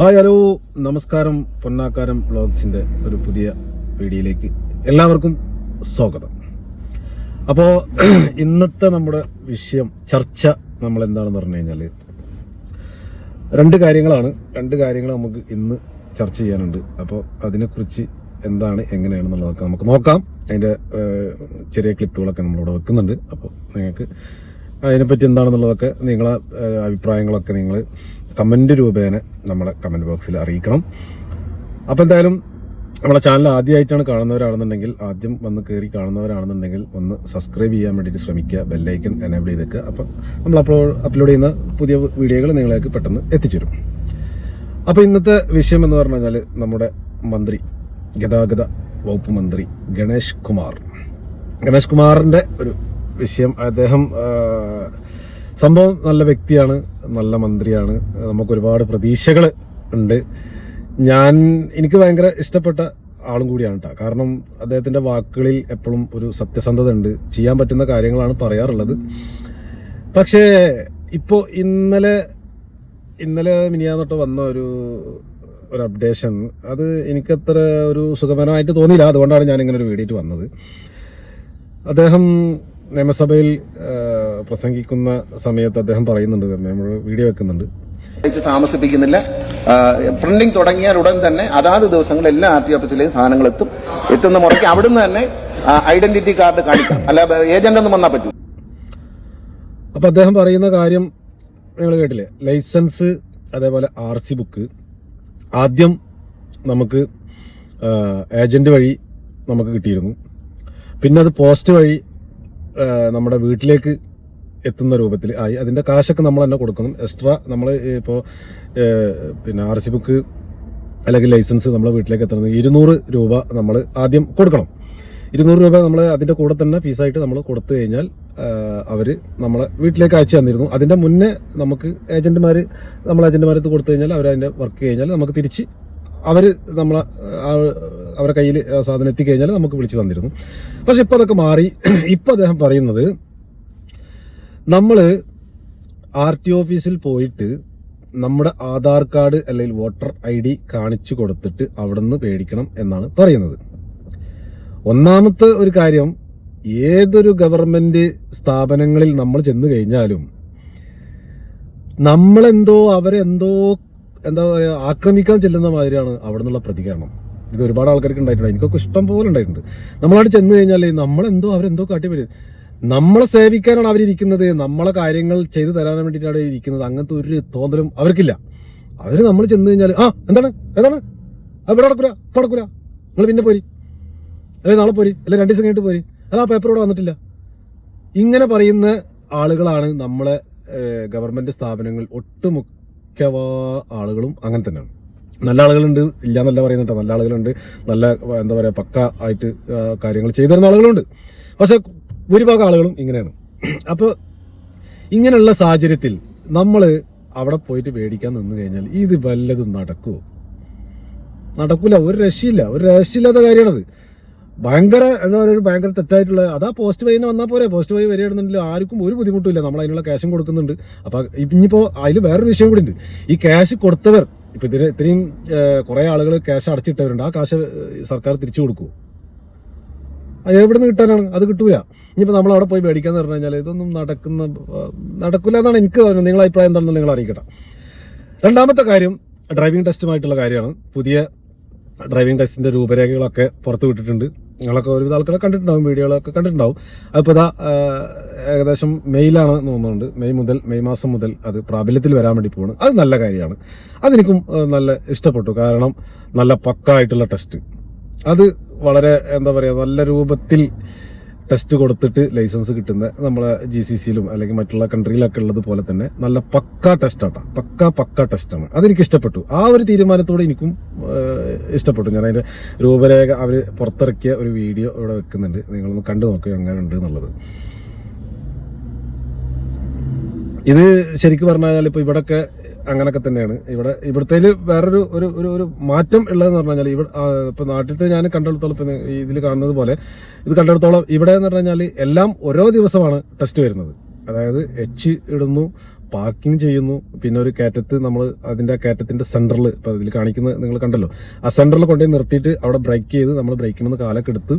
Hi hello നമസ്കാരം. പൊന്നാക്കാരം വ്ളോഗ്സിൻ്റെ ഒരു പുതിയ വീഡിയോയിലേക്ക് എല്ലാവർക്കും സ്വാഗതം. അപ്പോൾ ഇന്നത്തെ നമ്മുടെ വിഷയം ചർച്ച നമ്മൾ എന്താണെന്ന് പറഞ്ഞു കഴിഞ്ഞാൽ രണ്ട് കാര്യങ്ങൾ നമുക്ക് ഇന്ന് ചർച്ച ചെയ്യാനുണ്ട്. അപ്പോൾ അതിനെക്കുറിച്ച് എന്താണ് എങ്ങനെയാണെന്നുള്ളതൊക്കെ നമുക്ക് നോക്കാം. അതിൻ്റെ ചെറിയ ക്ലിപ്പുകളൊക്കെ നമ്മളിവിടെ വെക്കുന്നുണ്ട്. അപ്പോൾ നിങ്ങൾക്ക് അതിനെപ്പറ്റി എന്താണെന്നുള്ളതൊക്കെ നിങ്ങളെ അഭിപ്രായങ്ങളൊക്കെ നിങ്ങൾ കമൻറ്റ് രൂപേണ നമ്മളെ കമൻറ്റ് ബോക്സിൽ അറിയിക്കണം. അപ്പോൾ എന്തായാലും നമ്മളെ ചാനൽ ആദ്യമായിട്ടാണ് കാണുന്നവരാണെന്നുണ്ടെങ്കിൽ, ആദ്യം വന്ന് കയറി കാണുന്നവരാണെന്നുണ്ടെങ്കിൽ ഒന്ന് സബ്സ്ക്രൈബ് ചെയ്യാൻ വേണ്ടിയിട്ട് ശ്രമിക്കുക. ബെല്ലൈക്കൻ എനേബിൾ ചെയ്തേക്കുക. അപ്പം നമ്മൾ അപ്ലോഡ് ചെയ്യുന്ന പുതിയ വീഡിയോകൾ നിങ്ങളിലേക്ക് പെട്ടെന്ന് എത്തിച്ചേരും. അപ്പോൾ ഇന്നത്തെ വിഷയം എന്ന് പറഞ്ഞു കഴിഞ്ഞാൽ നമ്മുടെ മന്ത്രി, ഗതാഗത വകുപ്പ് മന്ത്രി ഗണേഷ് കുമാറിൻ്റെ ഒരു വിഷയം. അദ്ദേഹം സംഭവം നല്ല വ്യക്തിയാണ്, നല്ല മന്ത്രിയാണ്, നമുക്ക് ഒരുപാട് പ്രതീക്ഷകൾ ഉണ്ട്. എനിക്ക് ഭയങ്കര ഇഷ്ടപ്പെട്ട ആളും കൂടിയാണ് കേട്ടോ. കാരണം അദ്ദേഹത്തിൻ്റെ വാക്കുകളിൽ എപ്പോഴും ഒരു സത്യസന്ധത ഉണ്ട്. ചെയ്യാൻ പറ്റുന്ന കാര്യങ്ങളാണ് പറയാറുള്ളത്. പക്ഷേ ഇപ്പോൾ ഇന്നലെ മിനിയാന്നൊട്ട് വന്ന ഒരു അപ്ഡേഷൻ അത് എനിക്കത്ര ഒരു സുഖകരമായിട്ട് തോന്നിയില്ല. അതുകൊണ്ടാണ് ഞാനിങ്ങനെ ഒരു വീഡിയോ വന്നത്. അദ്ദേഹം നിയമസഭയിൽ പ്രസംഗിക്കുന്ന സമയത്ത് അദ്ദേഹം പറയുന്നുണ്ട്, നമ്മൾ വീഡിയോ വെക്കുന്നുണ്ട്, താമസിപ്പിക്കുന്നില്ല. പ്രിന്റിംഗ് തുടങ്ങിയാൽ ഉടൻ തന്നെ അതാത് ദിവസങ്ങളിൽ എല്ലാ ആർ ടി ഓഫീസിലെയും സാധനങ്ങൾ എത്തുന്ന മുറയ്ക്ക് അവിടുന്ന് തന്നെ ഐഡന്റിറ്റി കാർഡ് കാണിക്കാം, അല്ല ഏജന്റ് ഒന്നും വന്നാൽ പറ്റൂ. അപ്പൊ അദ്ദേഹം പറയുന്ന കാര്യം നിങ്ങൾ കേട്ടില്ലേ? ലൈസൻസ്, അതേപോലെ RC ബുക്ക് ആദ്യം നമുക്ക് ഏജന്റ് വഴി നമുക്ക് കിട്ടിയിരുന്നു. പിന്നെ അത് പോസ്റ്റ് വഴി നമ്മുടെ വീട്ടിലേക്ക് എത്തുന്ന രൂപത്തിൽ ആയി. അതിൻ്റെ കാശൊക്കെ നമ്മൾ തന്നെ കൊടുക്കണം. എക്സ്ട്രാ നമ്മൾ ഇപ്പോൾ പിന്നെ RC ബുക്ക് അല്ലെങ്കിൽ ലൈസൻസ് നമ്മളെ വീട്ടിലേക്ക് എത്തുന്നത് 200 രൂപ നമ്മൾ ആദ്യം കൊടുക്കണം. 200 രൂപ നമ്മൾ അതിൻ്റെ കൂടെ തന്നെ ഫീസായിട്ട് നമ്മൾ കൊടുത്തു കഴിഞ്ഞാൽ അവർ നമ്മളെ വീട്ടിലേക്ക് അയച്ചു തന്നിരുന്നു. അതിൻ്റെ മുന്നേ നമുക്ക് ഏജന്റുമാരത്ത് കൊടുത്തു കഴിഞ്ഞാൽ അവരതിൻ്റെ വർക്ക് കഴിഞ്ഞാൽ നമുക്ക് തിരിച്ച് അവരുടെ കയ്യിൽ സാധനം എത്തിക്കഴിഞ്ഞാൽ നമുക്ക് വിളിച്ചു തന്നിരുന്നു. പക്ഷെ ഇപ്പം അതൊക്കെ മാറി. ഇപ്പം അദ്ദേഹം പറയുന്നത്, നമ്മൾ RT ഓഫീസിൽ പോയിട്ട് നമ്മുടെ ആധാർ കാർഡ് അല്ലെങ്കിൽ വോട്ടർ ID കാണിച്ചു കൊടുത്തിട്ട് അവിടെ നിന്ന് പേടിക്കണം എന്നാണ് പറയുന്നത്. ഒന്നാമത്തെ ഒരു കാര്യം, ഏതൊരു ഗവൺമെന്റ് സ്ഥാപനങ്ങളിൽ നമ്മൾ ചെന്ന് കഴിഞ്ഞാലും അവരെന്തോ എന്താ പറയുക, ആക്രമിക്കാൻ ചെല്ലുന്ന മാതിരിയാണ് അവിടെ നിന്നുള്ള പ്രതികരണം. ഇത് ഒരുപാട് ആൾക്കാർക്ക് ഉണ്ടായിട്ടുണ്ട്. എനിക്കൊക്കെ ഇഷ്ടം പോലെ ഉണ്ടായിട്ടുണ്ട്. നമ്മളവിടെ ചെന്ന് കഴിഞ്ഞാൽ അവരെന്തോ കാട്ടിപ്പറ്റും. നമ്മളെ സേവിക്കാനാണ് അവരിയ്ക്കുന്നത്, നമ്മളെ കാര്യങ്ങൾ ചെയ്തു തരാൻ വേണ്ടിയിട്ടാണ് ഇരിക്കുന്നത്. അങ്ങനത്തെ ഒരു തോന്നലും അവർക്കില്ല. അവർ നമ്മൾ ചെന്ന് കഴിഞ്ഞാൽ ഏതാണ് ഇവിടെ നടക്കൂല, നിങ്ങൾ പിന്നെ പോരി, അല്ലെങ്കിൽ നാളെ പോരി, അല്ലെങ്കിൽ 2 ദിവസം കഴിഞ്ഞിട്ട് പോരി, ആ പേപ്പർ ഇവിടെ വന്നിട്ടില്ല. ഇങ്ങനെ പറയുന്ന ആളുകളാണ് നമ്മളെ ഗവൺമെന്റ് സ്ഥാപനങ്ങൾ. ഒട്ടുമുക്ക ആളുകളും അങ്ങനെ തന്നെയാണ്. നല്ല ആളുകളുണ്ട്, ഇല്ല എന്നല്ല പറയുന്നുണ്ട്. നല്ല ആളുകളുണ്ട്, നല്ല എന്താ പറയുക, പക്ക ആയിട്ട് കാര്യങ്ങൾ ചെയ്തു തരുന്ന ആളുകളുണ്ട്. പക്ഷെ ഭൂരിഭാഗം ആളുകളും ഇങ്ങനെയാണ്. അപ്പോൾ ഇങ്ങനെയുള്ള സാഹചര്യത്തിൽ നമ്മൾ അവിടെ പോയിട്ട് മേടിക്കാൻ നിന്ന് കഴിഞ്ഞാൽ ഇത് വല്ലതും നടക്കൂല. ഒരു രക്ഷയില്ലാത്ത കാര്യമാണത്. ഭയങ്കര തെറ്റായിട്ടുള്ള അതാ. പോസ്റ്റ് വഴി വന്നാൽ പോരെ, പോസ്റ്റ് വഴി വരികയാണെന്നുണ്ടെങ്കിൽ ആർക്കും ഒരു ബുദ്ധിമുട്ടില്ല. നമ്മൾ അതിനുള്ള ക്യാഷും കൊടുക്കുന്നുണ്ട്. അപ്പം ഇനിയിപ്പോൾ അതിൽ വേറൊരു വിഷയം കൂടി ഉണ്ട്. ഈ ക്യാഷ് കൊടുത്തവർ, ഇപ്പം ഇത്രയും കുറേ ആളുകൾ ക്യാഷ് അടച്ചിട്ടവരുണ്ട്. ആ കാശ് സർക്കാർ തിരിച്ചു കൊടുക്കുമോ? എവിടെ നിന്ന് കിട്ടാനാണ്? അത് കിട്ടൂല. ഇനിയിപ്പോൾ നമ്മൾ അവിടെ പോയി മേടിക്കാന്ന് പറഞ്ഞു കഴിഞ്ഞാൽ ഇതൊന്നും നടക്കില്ല എന്നാണ് എനിക്ക് തോന്നുന്നത്. നിങ്ങളുടെ അഭിപ്രായം എന്താണെന്ന് നിങ്ങൾ അറിയിക്കട്ടെ. രണ്ടാമത്തെ കാര്യം ഡ്രൈവിംഗ് ടെസ്റ്റുമായിട്ടുള്ള കാര്യമാണ്. പുതിയ ഡ്രൈവിംഗ് ടെസ്റ്റിൻ്റെ രൂപരേഖകളൊക്കെ പുറത്ത് വിട്ടിട്ടുണ്ട്. നിങ്ങളൊക്കെ ഒരുവിധ ആൾക്കാരെ കണ്ടിട്ടുണ്ടാവും, വീഡിയോകളൊക്കെ കണ്ടിട്ടുണ്ടാവും. അതിപ്പോൾ ഏകദേശം മെയ്യിലാണ് തോന്നുന്നുണ്ട്. മെയ് മാസം മുതൽ അത് പ്രാബല്യത്തിൽ വരാൻ വേണ്ടി പോകുന്നു. അത് നല്ല കാര്യമാണ്. അതെനിക്കും നല്ല ഇഷ്ടപ്പെട്ടു. കാരണം നല്ല പക്കായിട്ടുള്ള ടെസ്റ്റ്, അത് വളരെ എന്താ പറയുക, നല്ല രൂപത്തിൽ ടെസ്റ്റ് കൊടുത്തിട്ട് ലൈസൻസ് കിട്ടുന്ന നമ്മളെ GCCയിലും അല്ലെങ്കിൽ മറ്റുള്ള കൺട്രിയിലൊക്കെ ഉള്ളത് പോലെ തന്നെ നല്ല പക്ക ടെസ്റ്റാണ്. പക്ക ടെസ്റ്റാണ്. അതെനിക്ക് ഇഷ്ടപ്പെട്ടു. ആ ഒരു തീരുമാനത്തോടെ എനിക്കും ഇഷ്ടപ്പെട്ടു. ഞാൻ അതിൻ്റെ രൂപരേഖ അവർ പുറത്തിറക്കിയ ഒരു വീഡിയോ ഇവിടെ വെക്കുന്നുണ്ട്. നിങ്ങളൊന്ന് കണ്ടു നോക്കുക എങ്ങനെ ഉണ്ട് എന്നുള്ളത്. ഇത് ശരിക്കും പറഞ്ഞാൽ ഇപ്പോൾ ഇവിടെയൊക്കെ അങ്ങനെയൊക്കെ തന്നെയാണ്. ഇവിടുത്തെ വേറൊരു ഒരു മാറ്റം ഉള്ളതെന്ന് പറഞ്ഞു കഴിഞ്ഞാൽ, ഇപ്പൊ നാട്ടിലത്തെ ഞാൻ കണ്ടെടുത്തോളം, ഇപ്പം ഇതിൽ കാണുന്നത് പോലെ ഇത് കണ്ടെടുത്തോളം ഇവിടെ എന്ന് പറഞ്ഞു കഴിഞ്ഞാൽ എല്ലാം ഓരോ ദിവസമാണ് ടെസ്റ്റ് വരുന്നത്. അതായത് H ഇടുന്നു, പാർക്കിംഗ് ചെയ്യുന്നു. പിന്നെ ഒരു കയറ്റത്ത് നമ്മൾ അതിൻ്റെ കയറ്റത്തിൻ്റെ സെൻറ്ററിൽ ഇപ്പോൾ ഇതിൽ കാണിക്കുന്നത് നിങ്ങൾ കണ്ടല്ലോ, ആ സെൻറ്ററിൽ കൊണ്ടുപോയി നിർത്തിയിട്ട് അവിടെ ബ്രേക്ക് ചെയ്ത് നമ്മൾ ബ്രേക്കിൽ നിന്ന് കാലൊക്കെ എടുത്ത്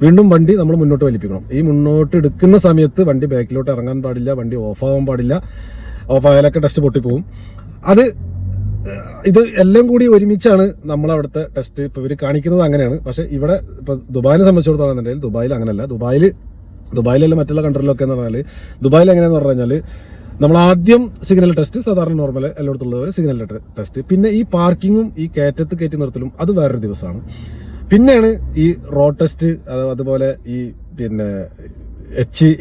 വീണ്ടും വണ്ടി നമ്മൾ മുന്നോട്ട് വലിപ്പിക്കണം. ഈ മുന്നോട്ട് എടുക്കുന്ന സമയത്ത് വണ്ടി ബാക്കിലോട്ട് ഇറങ്ങാൻ പാടില്ല, വണ്ടി ഓഫാവാൻ പാടില്ല. ഓഫായാലൊക്കെ ടെസ്റ്റ് പൊട്ടിപ്പോവും. ഇത് എല്ലാം കൂടി ഒരുമിച്ചാണ് നമ്മളവിടുത്തെ ടെസ്റ്റ്. ഇപ്പോൾ ഇവർ കാണിക്കുന്നത് അങ്ങനെയാണ്. പക്ഷേ ഇവിടെ ഇപ്പോൾ ദുബായിനെ സംബന്ധിച്ചിടത്തോളം ദുബായിൽ അങ്ങനെയല്ല. ദുബായിലല്ല മറ്റുള്ള കൺട്രിയിലൊക്കെ എന്ന് പറഞ്ഞാൽ, ദുബായിൽ എങ്ങനെയാന്ന് പറഞ്ഞു കഴിഞ്ഞാൽ നമ്മൾ ആദ്യം സിഗ്നൽ ടെസ്റ്റ്, സാധാരണ നോർമൽ എല്ലായിടത്തുള്ളവർ സിഗ്നൽ ടെസ്റ്റ്, പിന്നെ ഈ പാർക്കിങ്ങും ഈ കയറ്റി നിർത്തലും അത് വേറൊരു ദിവസമാണ്. പിന്നെയാണ് ഈ റോഡ് ടെസ്റ്റ്. അതുപോലെ ഈ പിന്നെ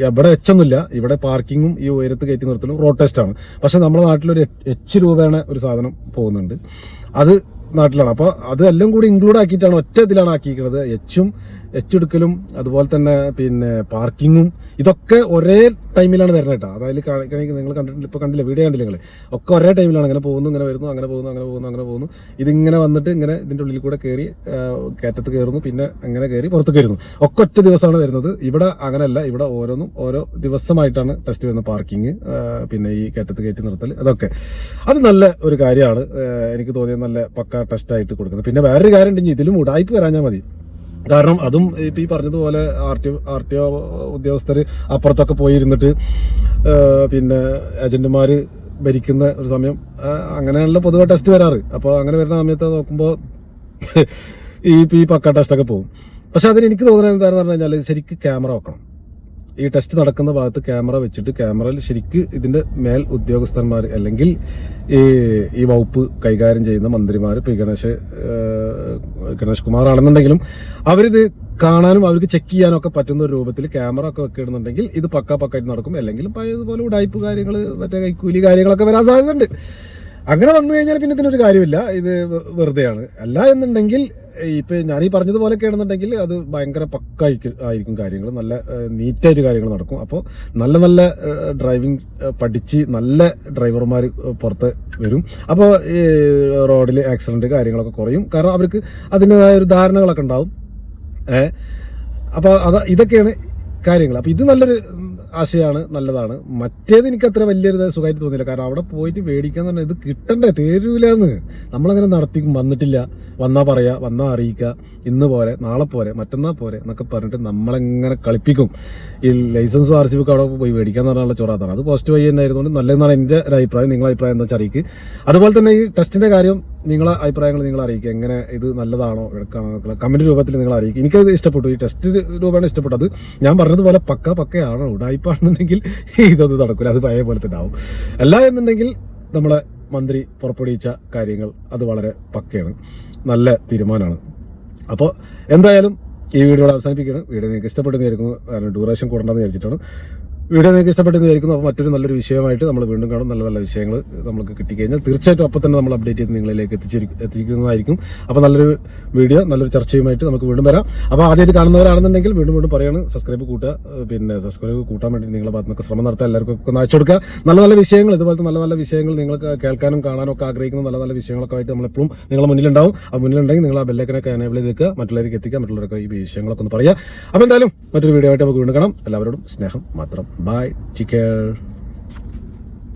ഇവിടെ ഒന്നുമില്ല. ഇവിടെ പാർക്കിങ്ങും ഈ ഉയരത്ത് കയറ്റി നിർത്തലും റോഡ് ടെസ്റ്റാണ്. പക്ഷെ നമ്മുടെ നാട്ടിലൊരു രൂപയാണ് ഒരു സാധനം പോകുന്നുണ്ട്, അത് നാട്ടിലാണ്. അപ്പോൾ അതെല്ലാം കൂടി ഇൻക്ലൂഡ് ആക്കിയിട്ടാണ് ഒറ്റ ഇതിലാണ് ആക്കിയിരിക്കുന്നത്. എടുക്കലും അതുപോലെ തന്നെ പിന്നെ പാർക്കിങ്ങും ഇതൊക്കെ ഒരേ ടൈമിലാണ് വരുന്നത് കേട്ടോ. അതായത് നിങ്ങൾ കണ്ടിട്ടില്ല, ഇപ്പോൾ കണ്ടില്ല, വീഡിയോ കണ്ടില്ല നിങ്ങൾ, ഒക്കെ ഒരേ ടൈമിലാണ് ഇങ്ങനെ പോകുന്നു, ഇങ്ങനെ വരുന്നു, അങ്ങനെ പോകുന്നു. ഇതിങ്ങനെ വന്നിട്ട് ഇങ്ങനെ ഇതിൻ്റെ ഉള്ളിൽ കൂടെ കയറി കയറ്റത്ത് കയറുന്നു, പിന്നെ അങ്ങനെ കയറി പുറത്തേക്ക് വരുന്നു. ഒക്കെ ഒറ്റ ദിവസമാണ് വരുന്നത്. ഇവിടെ അങ്ങനെയല്ല. ഇവിടെ ഓരോന്നും ഓരോ ദിവസമായിട്ടാണ് ടെസ്റ്റ് വരുന്നത്. പാർക്കിങ്, പിന്നെ ഈ കയറ്റത്ത് കയറ്റി നിർത്തൽ, അതൊക്കെ അത് നല്ല ഒരു കാര്യമാണ്. എനിക്ക് തോന്നിയത് നല്ല പക്ക ടെസ്റ്റായിട്ട് കൊടുക്കുന്നത്. പിന്നെ വേറൊരു കാര്യം ഉണ്ടെങ്കിൽ ഇതിലും ഉടായ്പ വരാഞ്ഞാൽ മതി. കാരണം അതും ഇപ്പം ഈ പറഞ്ഞതുപോലെ ആർ ടി ഒ ഉദ്യോഗസ്ഥർ അപ്പുറത്തൊക്കെ പോയിരുന്നിട്ട് പിന്നെ ഏജന്റുമാർ ഭരിക്കുന്ന ഒരു സമയം, അങ്ങനെയാണല്ലോ പൊതുവെ ടെസ്റ്റ് വരാറ്. അപ്പോൾ അങ്ങനെ വരുന്ന സമയത്ത് നോക്കുമ്പോൾ ഈ പക്ക ടെസ്റ്റൊക്കെ പോകും. പക്ഷെ അതിന് എനിക്ക് തോന്നുന്നത് എന്താണെന്ന് പറഞ്ഞു കഴിഞ്ഞാൽ, ശരിക്കും ക്യാമറ വെക്കണം. ഈ ടെസ്റ്റ് നടക്കുന്ന ഭാഗത്ത് ക്യാമറ വെച്ചിട്ട് ക്യാമറയിൽ ശരിക്ക് ഇതിൻ്റെ മേൽ ഉദ്യോഗസ്ഥന്മാർ അല്ലെങ്കിൽ ഈ വകുപ്പ് കൈകാര്യം ചെയ്യുന്ന മന്ത്രിമാർ, ഇപ്പോൾ ഗണേഷ് കുമാർ ആണെന്നുണ്ടെങ്കിലും അവരിത് കാണാനും അവർക്ക് ചെക്ക് ചെയ്യാനും ഒക്കെ പറ്റുന്ന ഒരു രൂപത്തിൽ ക്യാമറ ഒക്കെ വെക്കിടുന്നുണ്ടെങ്കിൽ ഇത് പക്കായിട്ട് നടക്കും. അല്ലെങ്കിൽ ഇതുപോലെ ഉടായ്പ കാര്യങ്ങൾ, മറ്റേ കൈക്കൂലി കാര്യങ്ങളൊക്കെ വരാൻ സാധ്യതയുണ്ട്. അങ്ങനെ വന്നു കഴിഞ്ഞാൽ പിന്നെ ഇതിനൊരു കാര്യമില്ല, ഇത് വെറുതെയാണ്. അല്ല എന്നുണ്ടെങ്കിൽ ഇപ്പം ഞാനീ പറഞ്ഞതുപോലെയൊക്കെ ആണെന്നുണ്ടെങ്കിൽ അത് ഭയങ്കര ആയിരിക്കും കാര്യങ്ങൾ, നല്ല നീറ്റായിട്ട് കാര്യങ്ങൾ നടക്കും. അപ്പോൾ നല്ല ഡ്രൈവിംഗ് പഠിച്ച് നല്ല ഡ്രൈവർമാർ പുറത്ത് വരും. അപ്പോൾ ഈ റോഡിൽ ആക്സിഡൻറ്റ് കാര്യങ്ങളൊക്കെ കുറയും. കാരണം അവർക്ക് അതിൻ്റെതായ ഒരു ധാരണകളൊക്കെ ഉണ്ടാവും. അപ്പോൾ ഇതൊക്കെയാണ് കാര്യങ്ങൾ. അപ്പോൾ ഇത് നല്ലൊരു ആശയമാണ്, നല്ലതാണ്. മറ്റേത് എനിക്ക് അത്ര വലിയൊരു സുഖമായിട്ട് തോന്നിയില്ല. കാരണം അവിടെ പോയിട്ട് മേടിക്കാന്ന് പറഞ്ഞാൽ ഇത് കിട്ടണ്ടേ, തരൂലെന്ന്. നമ്മളങ്ങനെ നടത്തിക്കും. വന്നിട്ടില്ല, വന്നാൽ പറയാ, വന്നാൽ അറിയിക്കുക, ഇന്ന് പോരെ, നാളെ പോരെ, മറ്റന്നാൾ പോരെ എന്നൊക്കെ പറഞ്ഞിട്ട് നമ്മളെങ്ങനെ കളിപ്പിക്കും. ഈ ലൈസൻസും RC ബുക്ക് അവിടെ പോയി മേടിക്കാന്ന് പറഞ്ഞാൽ ചൊറാത്താണ്. അത് പോസ്റ്റ് വഴി തന്നെ ആയിരുന്നുകൊണ്ട് നല്ലതെന്നാണ് എൻ്റെ ഒരു അഭിപ്രായം. നിങ്ങളെ അഭിപ്രായം എന്താ വെച്ചാൽ അറിയിക്കുക. അതുപോലെ തന്നെ ഈ ടെസ്റ്റിൻ്റെ കാര്യം നിങ്ങളെ അഭിപ്രായങ്ങൾ നിങ്ങൾ അറിയിക്കുക. എങ്ങനെ ഇത് നല്ലതാണോ എടുക്കാണോ എന്നൊക്കെ കമൻറ്റ് രൂപത്തിൽ നിങ്ങൾ അറിയിക്കുക. എനിക്കത് ഇഷ്ടപ്പെട്ടു, ഈ ടെസ്റ്റ് രൂപമാണ് ഇഷ്ടപ്പെട്ടത്. ഞാൻ പറഞ്ഞതുപോലെ പക്കയാണോ ഉടായ്പാണെന്നുണ്ടെങ്കിൽ ഇതൊന്നും നടക്കില്ല, അത് പഴയ പോലെ തന്നെ ആവും. അല്ല എന്നുണ്ടെങ്കിൽ നമ്മളെ മന്ത്രി പുറപ്പെടുവിച്ച കാര്യങ്ങൾ അത് വളരെ പക്കയാണ്, നല്ല തീരുമാനമാണ്. അപ്പോൾ എന്തായാലും ഈ വീഡിയോ അവസാനിപ്പിക്കുകയാണ്. വീഡിയോ നിങ്ങൾക്ക് ഇഷ്ടപ്പെട്ടെന്നായിരിക്കുന്നു, കാരണം ഡ്യൂറേഷൻ കൂടണ്ടെന്ന് വിചാരിച്ചിട്ടാണ്. വീഡിയോ നിങ്ങൾക്ക് ഇഷ്ടപ്പെട്ടെന്നായിരിക്കുന്നു. അപ്പോൾ മറ്റൊരു നല്ലൊരു വിഷയമായിട്ട് നമ്മൾ വീണ്ടും കാണും. നല്ല വിഷയങ്ങൾ നമുക്ക് കിട്ടിക്കഴിഞ്ഞാൽ തീർച്ചയായിട്ടും അപ്പോൾ തന്നെ നമ്മൾ അപ്ഡേറ്റ് ചെയ്ത് നിങ്ങളിലേക്ക് എത്തിക്കുന്നതായിരിക്കും. അപ്പോൾ നല്ലൊരു വീഡിയോ, നല്ലൊരു ചർച്ചയുമായിട്ട് നമുക്ക് വീണ്ടും വരാം. അപ്പോൾ ആദ്യമായിട്ട് കാണുന്നവരാണെന്നുണ്ടെങ്കിൽ വീണ്ടും പറയാണ്, സബ്സ്ക്രൈബ് കൂട്ടുക. പിന്നെ സബ്സ്ക്രൈബ് കൂട്ടാൻ വേണ്ടി നിങ്ങളുടെ ഭാഗത്ത് നിന്നൊക്കെ ശ്രമം നടത്താൻ എല്ലാവർക്കും ഒന്ന് അയച്ചു കൊടുക്കുക. നല്ല വിഷയങ്ങൾ, ഇതുപോലത്തെ നല്ല വിഷയങ്ങൾ നിങ്ങൾക്ക് കേൾക്കാനും കാണാനും ഒക്കെ ആഗ്രഹിക്കുന്ന നല്ല വിഷയങ്ങളൊക്കെ ആയിട്ട് നമ്മളെപ്പോഴും നിങ്ങളുടെ മുന്നിലുണ്ടാവും. ആ മുന്നിലുണ്ടെങ്കിൽ നിങ്ങൾ ആ ബെല്ലൈക്കനൊക്കെ എനേബിൾ ചെയ്ത് വെക്കുക, മറ്റുള്ളവർക്ക് എത്തിക്കുക, മറ്റുള്ളവരൊക്കെ ഈ വിഷയങ്ങളൊക്കെ ഒന്ന് പറയുക. അപ്പോൾ എന്തായാലും മറ്റൊരു വീഡിയോ ആയിട്ട് നമുക്ക് വീണ്ടും കാണാം. എല്ലാവരോടും സ്നേഹം മാത്രം. Bye. Take care.